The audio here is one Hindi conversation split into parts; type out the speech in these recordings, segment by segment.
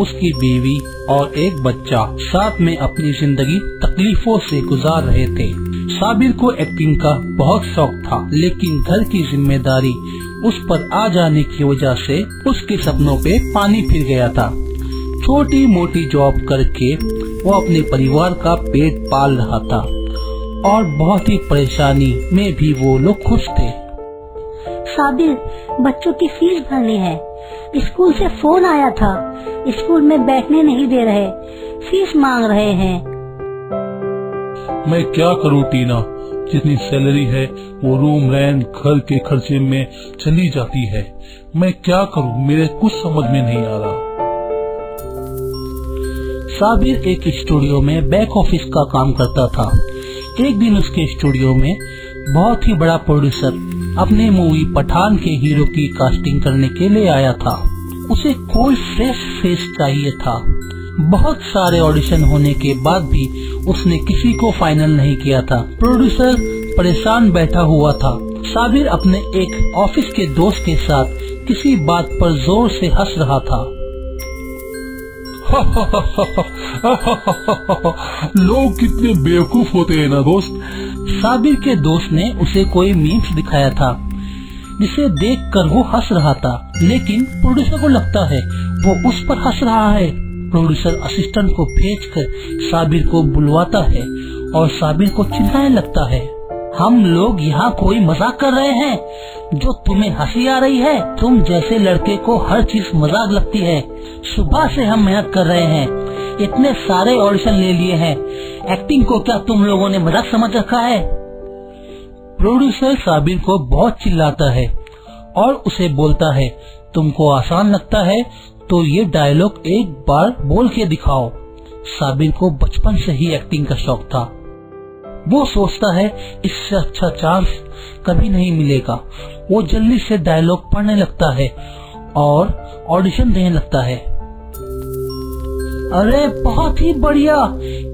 उसकी बीवी और एक बच्चा साथ में अपनी जिंदगी तकलीफों से गुजार रहे थे। साबिर को एक्टिंग का बहुत शौक था, लेकिन घर की जिम्मेदारी उस पर आ जाने की वजह से उसके सपनों पे पानी फिर गया था। छोटी मोटी जॉब करके वो अपने परिवार का पेट पाल रहा था और बहुत ही परेशानी में भी वो लोग खुश थे। साबिर, बच्चों की फीस भरनी है। स्कूल से फोन आया था, स्कूल में बैठने नहीं दे रहे, फीस मांग रहे हैं। मैं क्या करूँ टीना, जितनी सैलरी है वो रूम रेंट घर के खर्चे में चली जाती है। मैं क्या करूँ, मेरे कुछ समझ में नहीं आ रहा। साबिर एक स्टूडियो में बैक ऑफिस का काम करता था। एक दिन उसके स्टूडियो में बहुत ही बड़ा प्रोड्यूसर अपने मूवी पठान के हीरो की कास्टिंग करने के लिए आया था। उसे कोई फ्रेश फेस चाहिए था। बहुत सारे ऑडिशन होने के बाद भी उसने किसी को फाइनल नहीं किया था। प्रोड्यूसर परेशान बैठा हुआ था। साबिर अपने एक ऑफिस के दोस्त के साथ किसी बात पर जोर से हंस रहा था। लोग कितने बेवकूफ होते हैं ना दोस्त। साबिर के दोस्त ने उसे कोई मीम्स दिखाया था जिसे देखकर वो हंस रहा था, लेकिन प्रोड्यूसर को लगता है वो उस पर हंस रहा है। प्रोड्यूसर असिस्टेंट को भेजकर साबिर को बुलवाता है और साबिर को चिल्लाने लगता है, हम लोग यहाँ कोई मजाक कर रहे हैं, जो तुम्हें हंसी आ रही है? तुम जैसे लड़के को हर चीज मजाक लगती है। सुबह से हम मेहनत कर रहे हैं, इतने सारे ऑडिशन ले लिए हैं, एक्टिंग को क्या तुम लोगों ने मजाक समझ रखा है? प्रोड्यूसर साबिर को बहुत चिल्लाता है और उसे बोलता है, तुमको आसान लगता है तो ये डायलॉग एक बार बोल के दिखाओ। साबिर को बचपन से ही एक्टिंग का शौक था। वो सोचता है इससे अच्छा चांस कभी नहीं मिलेगा। वो जल्दी से डायलॉग पढ़ने लगता है और ऑडिशन देने लगता है। अरे बहुत ही बढ़िया,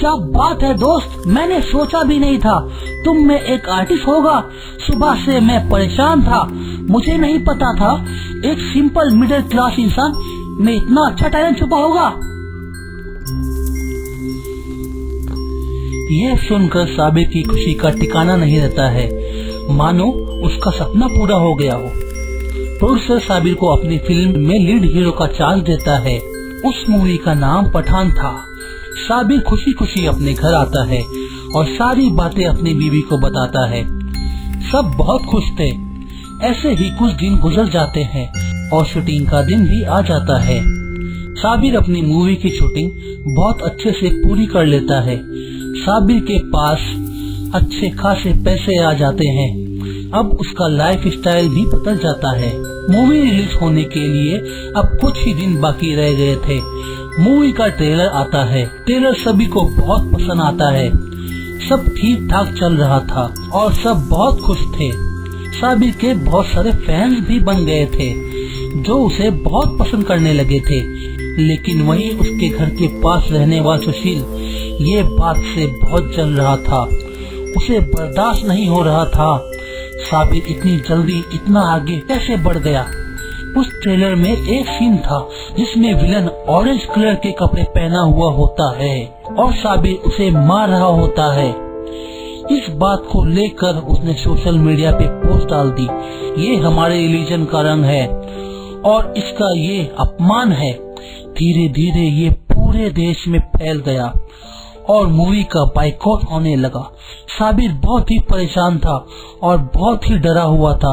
क्या बात है दोस्त, मैंने सोचा भी नहीं था तुम में एक आर्टिस्ट होगा। सुबह से मैं परेशान था, मुझे नहीं पता था एक सिंपल मिडिल क्लास इंसान में इतना अच्छा टैलेंट छुपा होगा। ये सुनकर साबिर की खुशी का ठिकाना नहीं रहता है, मानो उसका सपना पूरा हो गया हो। प्रोड्यूसर साबिर को अपनी फिल्म में लीड हीरो का चांस देता है। उस मूवी का नाम पठान था। साबिर खुशी खुशी अपने घर आता है और सारी बातें अपनी बीवी को बताता है। सब बहुत खुश थे। ऐसे ही कुछ दिन गुजर जाते हैं और शूटिंग का दिन भी आ जाता है। साबिर अपनी मूवी की शूटिंग बहुत अच्छे से पूरी कर लेता है। साबिर के पास अच्छे खासे पैसे आ जाते हैं। अब उसका लाइफ स्टाइल भी बदल जाता है। मूवी रिलीज होने के लिए अब कुछ ही दिन बाकी रह गए थे। मूवी का ट्रेलर आता है। ट्रेलर सभी को बहुत पसंद आता है। सब ठीक ठाक चल रहा था और सब बहुत खुश थे। साबिर के बहुत सारे फैंस भी बन गए थे जो उसे बहुत पसंद करने लगे थे। लेकिन वहीं उसके घर के पास रहने वाला सुशील ये बात से बहुत जल रहा था। उसे बर्दाश्त नहीं हो रहा था। साबिर इतनी जल्दी इतना आगे कैसे बढ़ गया? उस ट्रेलर में एक सीन था जिसमें विलन ऑरेंज कलर के कपड़े पहना हुआ होता है और साबिर उसे मार रहा होता है। इस बात को लेकर उसने सोशल मीडिया पे पोस्ट डाल दी, ये हमारे रिलीजन का रंग है और इसका ये अपमान है। धीरे धीरे ये पूरे देश में फैल गया और मूवी का बाइकआउट होने लगा। साबिर बहुत ही परेशान था और बहुत ही डरा हुआ था।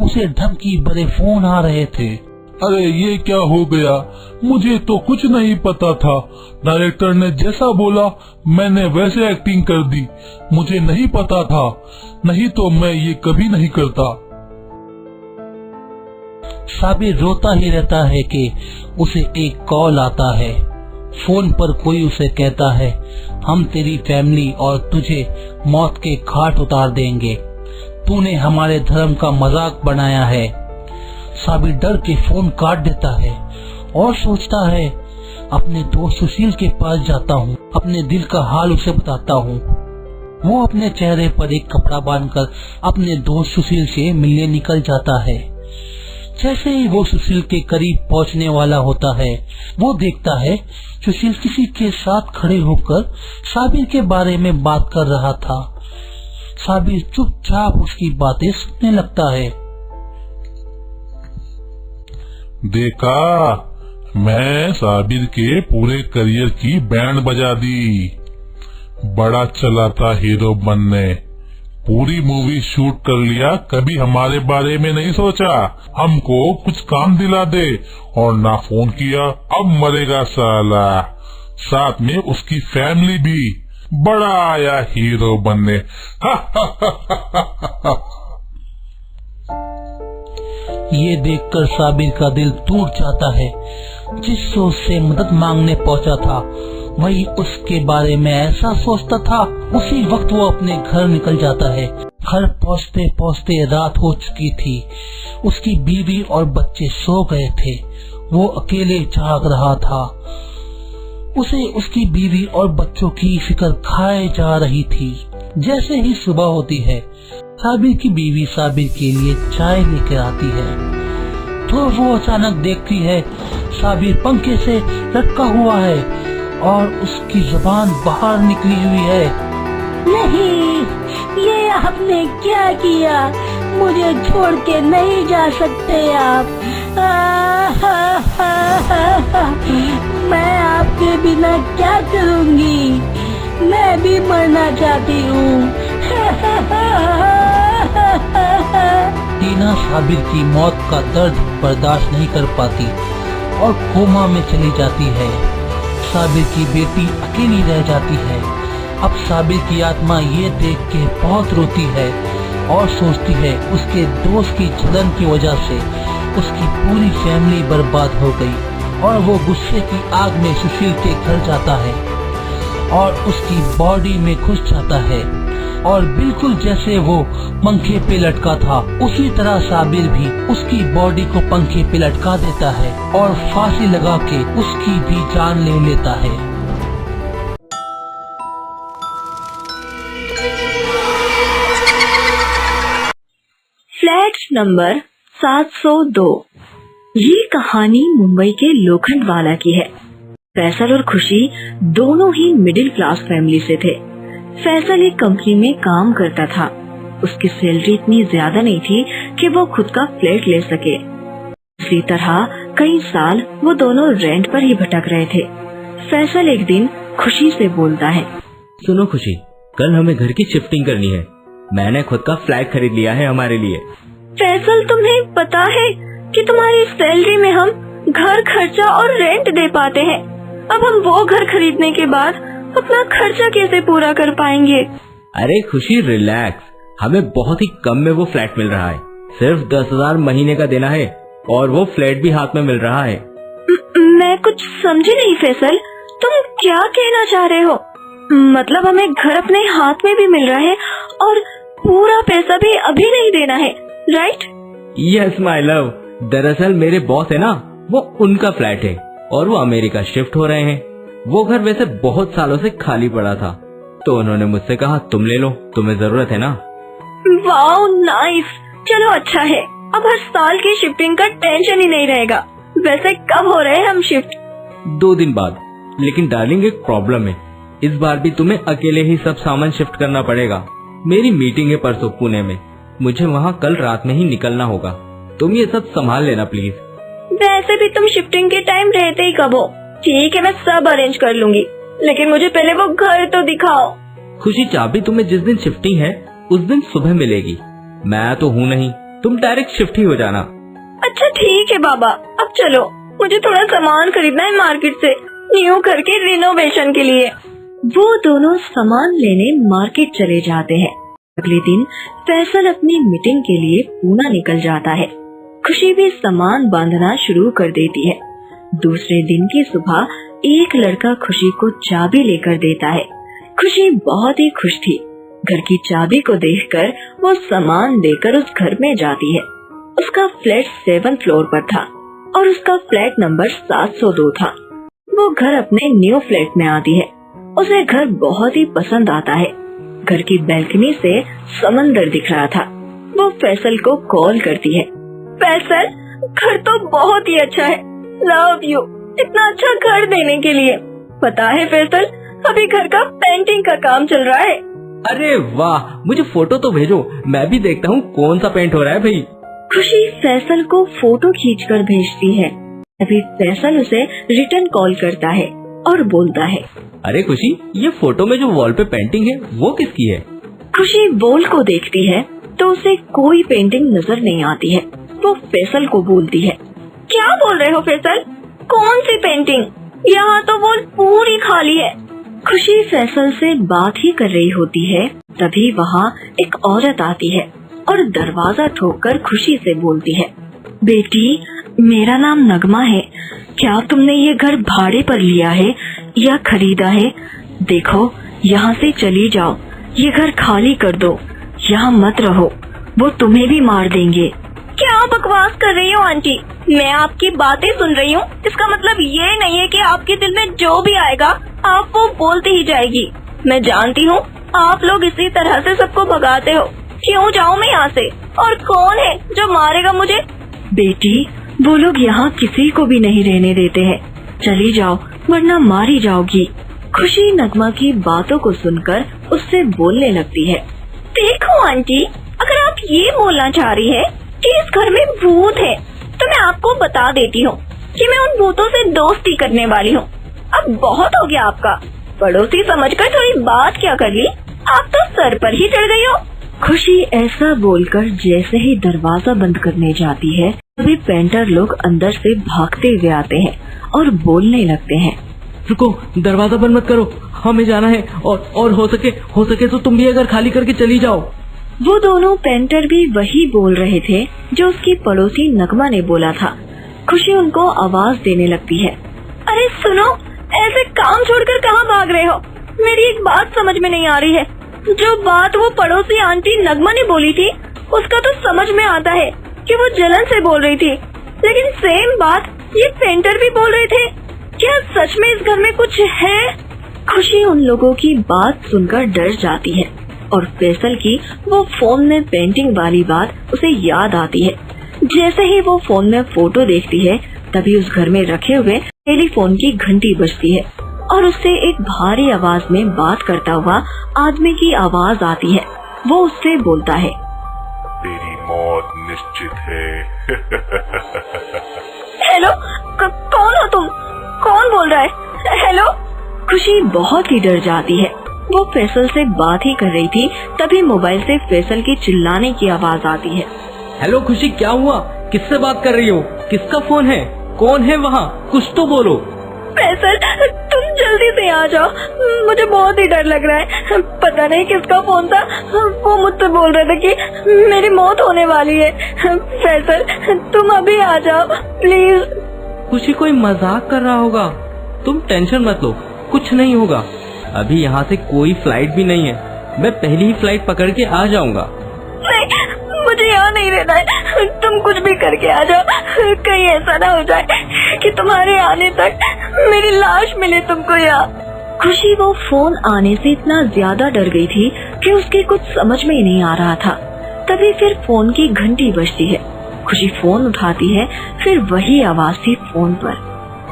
उसे धमकी भरे फोन आ रहे थे। अरे ये क्या हो गया, मुझे तो कुछ नहीं पता था। डायरेक्टर ने जैसा बोला मैंने वैसे एक्टिंग कर दी। मुझे नहीं पता था, नहीं तो मैं ये कभी नहीं करता। साबिर रोता ही रहता है कि उसे एक कॉल आता है। फोन पर कोई उसे कहता है, हम तेरी फैमिली और तुझे मौत के घाट उतार देंगे, तूने हमारे धर्म का मजाक बनाया है। साबिर डर के फोन काट देता है और सोचता है अपने दोस्त सुशील के पास जाता हूँ, अपने दिल का हाल उसे बताता हूँ। वो अपने चेहरे पर एक कपड़ा बांधकर अपने दोस्त सुशील से मिलने निकल जाता है। जैसे ही वो सुशील के करीब पहुंचने वाला होता है, वो देखता है सुशील किसी के साथ खड़े होकर साबिर के बारे में बात कर रहा था। साबिर चुपचाप उसकी बातें सुनने लगता है। देखा, मैं साबिर के पूरे करियर की बैंड बजा दी। बड़ा चला था हीरो बनने, पूरी मूवी शूट कर लिया, कभी हमारे बारे में नहीं सोचा, हमको कुछ काम दिला दे, और ना फोन किया। अब मरेगा साला, साथ में उसकी फैमिली भी। बड़ा आया हीरो बनने। ये देखकर साबिर का दिल टूट जाता है। जिस सोच से मदद मांगने पहुंचा था, वही उसके बारे में ऐसा सोचता था। उसी वक्त वो अपने घर निकल जाता है। घर पहुंचते पहुंचते रात हो चुकी थी। उसकी बीवी और बच्चे सो गए थे। वो अकेले जाग रहा था। उसे उसकी बीवी और बच्चों की फिक्र खाए जा रही थी। जैसे ही सुबह होती है, साबिर की बीवी साबिर के लिए चाय लेकर आती है, तो वो अचानक देखती है साबिर पंखे से लटका हुआ है और उसकी जुबान बाहर निकली हुई है। नहीं, ये आपने क्या किया? मुझे छोड़ के नहीं जा सकते आप। मैं आपके बिना क्या करूंगी? मैं भी मरना चाहती हूँ। टीना साबिर की मौत का दर्द बर्दाश्त नहीं कर पाती और कोमा में चली जाती है। साबिर की बेटी अकेली रह जाती है। अब साबिर की आत्मा ये देख के बहुत रोती है और सोचती है उसके दोस्त की जलन की वजह से उसकी पूरी फैमिली बर्बाद हो गई। और वो गुस्से की आग में सुशील के घर जाता है और उसकी बॉडी में घुस जाता है। और बिल्कुल जैसे वो पंखे पे लटका था, उसी तरह साबिर भी उसकी बॉडी को पंखे पे लटका देता है और फांसी लगा के उसकी भी जान ले लेता है। Flat number 702। ये कहानी मुंबई के लोखंडवाला की है। फैसल और खुशी दोनों ही मिडिल क्लास फैमिली से थे। फैसल एक कंपनी में काम करता था। उसकी सैलरी इतनी ज्यादा नहीं थी कि वो खुद का फ्लैट ले सके। इसी तरह कई साल वो दोनों रेंट पर ही भटक रहे थे। फैसल एक दिन खुशी से बोलता है, सुनो खुशी, कल हमें घर की शिफ्टिंग करनी है। मैंने खुद का फ्लैट खरीद लिया है हमारे लिए। फैसल, तुम्हें पता है कि तुम्हारी सैलरी में हम घर खर्चा और रेंट दे पाते हैं। अब हम वो घर खरीदने के बाद अपना खर्चा कैसे पूरा कर पाएंगे? अरे खुशी रिलैक्स, हमें बहुत ही कम में वो फ्लैट मिल रहा है। सिर्फ 10,000 महीने का देना है और वो फ्लैट भी हाथ में मिल रहा है। मैं कुछ समझी नहीं फैसल, तुम क्या कहना चाह रहे हो? मतलब हमें घर अपने हाथ में भी मिल रहा है और पूरा पैसा भी अभी नहीं देना है, राइट? यस माय लव, दरअसल मेरे बॉस है ना, वो उनका फ्लैट है और वो अमेरिका शिफ्ट हो रहे हैं। वो घर वैसे बहुत सालों से खाली पड़ा था, तो उन्होंने मुझसे कहा तुम ले लो, तुम्हें जरूरत है ना। वाओ नाइस, चलो अच्छा है, अब हर साल की शिफ्टिंग का टेंशन ही नहीं रहेगा। वैसे कब हो रहे हैं हम शिफ्ट? 2 दिन बाद। लेकिन डार्लिंग एक प्रॉब्लम है, इस बार भी तुम्हें अकेले ही सब सामान शिफ्ट करना पड़ेगा। मेरी मीटिंग है परसों पुणे में, मुझे वहाँ कल रात में ही निकलना होगा। तुम ये सब संभाल लेना प्लीज। वैसे भी तुम शिफ्टिंग के टाइम रहते ही कब हो? ठीक है, मैं सब अरेंज कर लूंगी, लेकिन मुझे पहले वो घर तो दिखाओ। खुशी, चाबी तुम्हें जिस दिन शिफ्टिंग है उस दिन सुबह मिलेगी। मैं तो हूँ नहीं, तुम डायरेक्ट शिफ्ट ही हो जाना। अच्छा ठीक है बाबा, अब चलो, मुझे थोड़ा सामान खरीदना है मार्केट से, न्यू घर के रिनोवेशन के लिए। वो दोनों सामान लेने मार्केट चले जाते हैं। अगले दिन फैसल अपनी मीटिंग के लिए पूना निकल जाता है। खुशी भी सामान बांधना शुरू कर देती है। दूसरे दिन की सुबह एक लड़का खुशी को चाबी लेकर देता है। खुशी बहुत ही खुश थी। घर की चाबी को देखकर वो सामान देकर उस घर में जाती है। उसका फ्लैट 7th फ्लोर पर था और उसका फ्लैट नंबर 702 था। वो घर अपने न्यू फ्लैट में आती है। उसे घर बहुत ही पसंद आता है। घर की बैल्कनी से समंदर दिख रहा था। वो फैसल को कॉल करती है, फैसल घर तो बहुत ही अच्छा है। लव यू, इतना अच्छा घर देने के लिए। पता है फैसल, अभी घर का पेंटिंग का काम चल रहा है। अरे वाह, मुझे फोटो तो भेजो, मैं भी देखता हूँ कौन सा पेंट हो रहा है भाई। खुशी फैसल को फोटो खींचकर भेजती है। अभी फैसल उसे रिटर्न कॉल करता है और बोलता है, अरे खुशी, ये फोटो में जो वॉल पे पेंटिंग है वो किसकी है? खुशी वॉल को देखती है तो उसे कोई पेंटिंग नजर नहीं आती है। वो फैसल को बोलती है, क्या बोल रहे हो फैसल, कौन सी पेंटिंग? यहाँ तो वॉल पूरी खाली है। खुशी फैसल से बात ही कर रही होती है, तभी वहाँ एक औरत आती है और दरवाजा ठोककर खुशी से बोलती है, बेटी, मेरा नाम नगमा है। क्या तुमने ये घर भाड़े पर लिया है या खरीदा है? देखो, यहाँ से चली जाओ, ये घर खाली कर दो, यहाँ मत रहो, वो तुम्हें भी मार देंगे। क्या बकवास कर रही हो आंटी? मैं आपकी बातें सुन रही हूँ। इसका मतलब ये नहीं है कि आपके दिल में जो भी आएगा आप वो बोलती ही जाएगी। मैं जानती हूँ आप लोग इसी तरह से सबको भगाते हो। क्यों जाऊँ मैं यहाँ से? और कौन है जो मारेगा मुझे? बेटी, वो लोग यहाँ किसी को भी नहीं रहने देते हैं। चली जाओ वरना मारी जाओगी। खुशी नगमा की बातों को सुनकर उससे बोलने लगती है, देखो आंटी, अगर आप ये बोलना चाह रही है कि इस घर में भूत है, तो मैं आपको बता देती हूँ कि मैं उन भूतों से दोस्ती करने वाली हूँ। अब बहुत हो गया आपका। पड़ोसी समझकर थोड़ी बात क्या कर ली, आप तो सर पर ही चढ़ गई हो। खुशी ऐसा बोलकर जैसे ही दरवाजा बंद करने जाती है, तभी पेंटर लोग अंदर से भागते हुए आते हैं और बोलने लगते हैं, रुको, दरवाजा बंद मत करो, हमें जाना है और हो सके तो तुम भी अगर खाली करके चली जाओ। वो दोनों पेंटर भी वही बोल रहे थे जो उसकी पड़ोसी नगमा ने बोला था। खुशी उनको आवाज देने लगती है, अरे सुनो, ऐसे काम छोड़कर कहाँ भाग रहे हो? मेरी एक बात समझ में नहीं आ रही है। जो बात वो पड़ोसी आंटी नगमा ने बोली थी, उसका तो समझ में आता है कि वो जलन से बोल रही थी, लेकिन सेम बात ये पेंटर भी बोल रहे थे। क्या सच में इस घर में कुछ है? खुशी उन लोगों की बात सुनकर डर जाती है और फैसल की वो फोन में पेंटिंग वाली बात उसे याद आती है। जैसे ही वो फोन में फोटो देखती है, तभी उस घर में रखे हुए टेलीफोन की घंटी बजती है और उससे एक भारी आवाज में बात करता हुआ आदमी की आवाज आती है। वो उससे बोलता है, तेरी मौत निश्चित है। हेलो, कौन हो तुम? कौन बोल रहा है? हेलो। खुशी बहुत ही डर जाती है। वो फैसल से बात ही कर रही थी, तभी मोबाइल से फैसल की चिल्लाने की आवाज आती है। हेलो खुशी, क्या हुआ? किससे बात कर रही हो? किसका फोन है? कौन है वहाँ? कुछ तो बोलो। फैसल, तुम जल्दी से आ जाओ, मुझे बहुत ही डर लग रहा है। पता नहीं किसका फोन था, वो मुझसे बोल रहे थे कि मेरी मौत होने वाली है। फैसल, तुम अभी आ जाओ प्लीज। खुशी कोई मजाक कर रहा होगा, तुम टेंशन मत लो, कुछ नहीं होगा। अभी यहाँ से कोई फ्लाइट भी नहीं है, मैं पहली ही फ्लाइट पकड़ के आ जाऊंगा। नहीं, मुझे यहाँ नहीं रहना है, तुम कुछ भी करके आ जाओ। कहीं ऐसा ना हो जाए कि तुम्हारे आने तक मेरी लाश मिले तुमको यहाँ। खुशी वो फोन आने से इतना ज्यादा डर गई थी कि उसके कुछ समझ में ही नहीं आ रहा था। तभी फिर फोन की घंटी बजती है। खुशी फोन उठाती है, फिर वही आवाज थी फोन पर,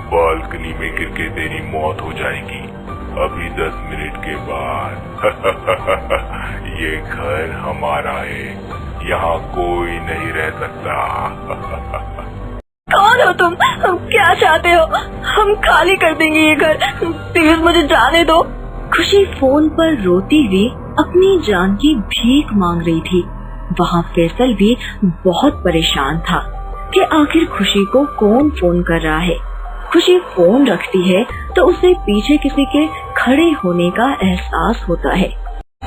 बालकनी में गिर के तेरी मौत हो जाएगी अभी 10 मिनट के बाद। ये घर हमारा है, यहाँ कोई नहीं रह सकता। कौन हो तुम? क्या चाहते हो? हम खाली कर देंगे ये घर, प्लीज मुझे जाने दो। खुशी फोन पर रोती हुई अपनी जान की भीख मांग रही थी। वहाँ फैसल भी बहुत परेशान था कि आखिर खुशी को कौन फोन कर रहा है। खुशी फोन रखती है तो उसे पीछे किसी के खड़े होने का एहसास होता है।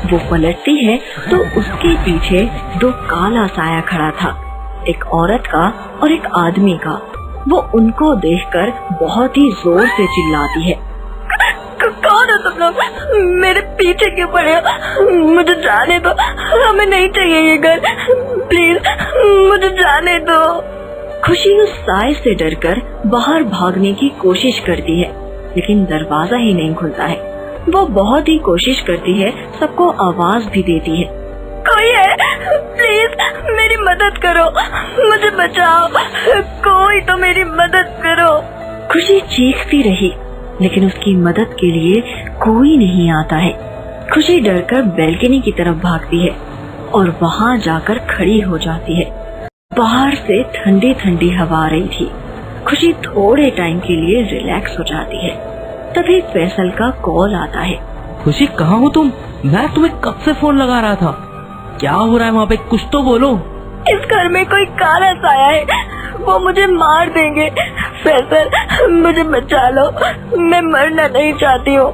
वो पलटती है तो उसके पीछे 2 काला साया खड़ा था, एक औरत का और एक आदमी का। वो उनको देखकर बहुत ही जोर से चिल्लाती है, कौन हो तुम लोग? मेरे पीछे क्यों पड़े हो? मुझे जाने दो, हमें नहीं चाहिए ये घर, प्लीज मुझे जाने दो। खुशी उस साए से डरकर बाहर भागने की कोशिश करती है, लेकिन दरवाजा ही नहीं खुलता है। वो बहुत ही कोशिश करती है, सबको आवाज भी देती है, कोई है? प्लीज मेरी मेरी मदद करो, मुझे बचाओ, कोई तो मेरी मदद करो। खुशी चीखती रही, लेकिन उसकी मदद के लिए कोई नहीं आता है। खुशी डरकर बैल्कनी की तरफ भागती है और वहाँ जाकर खड़ी हो जाती है। बाहर से ठंडी ठंडी हवा आ रही थी। खुशी थोड़े टाइम के लिए रिलैक्स हो जाती है। तभी फैसल का कॉल आता है। खुशी कहाँ हो तुम? मैं तुम्हें कब से फोन लगा रहा था। क्या हो रहा है वहाँ पे, कुछ तो बोलो। इस घर में कोई काला साया है, वो मुझे मार देंगे। फैसल मुझे बचा लो, मैं मरना नहीं चाहती हूँ।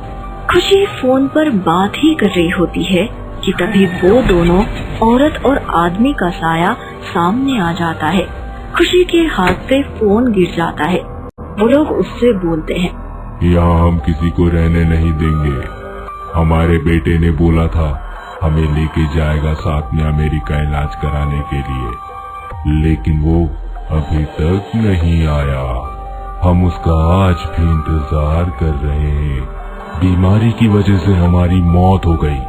खुशी फोन पर बात ही कर रही होती है कि तभी वो दोनों, औरत और आदमी का साया सामने आ जाता है। खुशी के हाथ से फोन गिर जाता है। वो लोग उससे बोलते हैं, यहाँ हम किसी को रहने नहीं देंगे। हमारे बेटे ने बोला था हमें लेके जाएगा साथ में अमेरिका इलाज कराने के लिए, लेकिन वो अभी तक नहीं आया। हम उसका आज भी इंतजार कर रहे हैं। बीमारी की वजह से हमारी मौत हो गई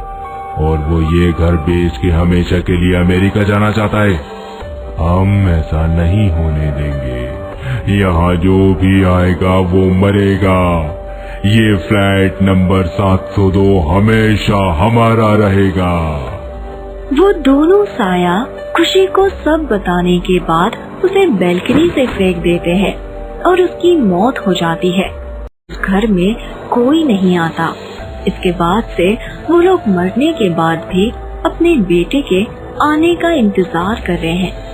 और वो ये घर बेच के हमेशा के लिए अमेरिका जाना चाहता है। हम ऐसा नहीं होने देंगे। यहाँ जो भी आएगा वो मरेगा। ये फ्लैट नंबर 702 हमेशा हमारा रहेगा। वो दोनों साया खुशी को सब बताने के बाद उसे बैल्कनी से फेंक देते हैं और उसकी मौत हो जाती है। उस घर में कोई नहीं आता। इसके बाद से वो लोग मरने के बाद भी अपने बेटे के आने का इंतजार कर रहे हैं।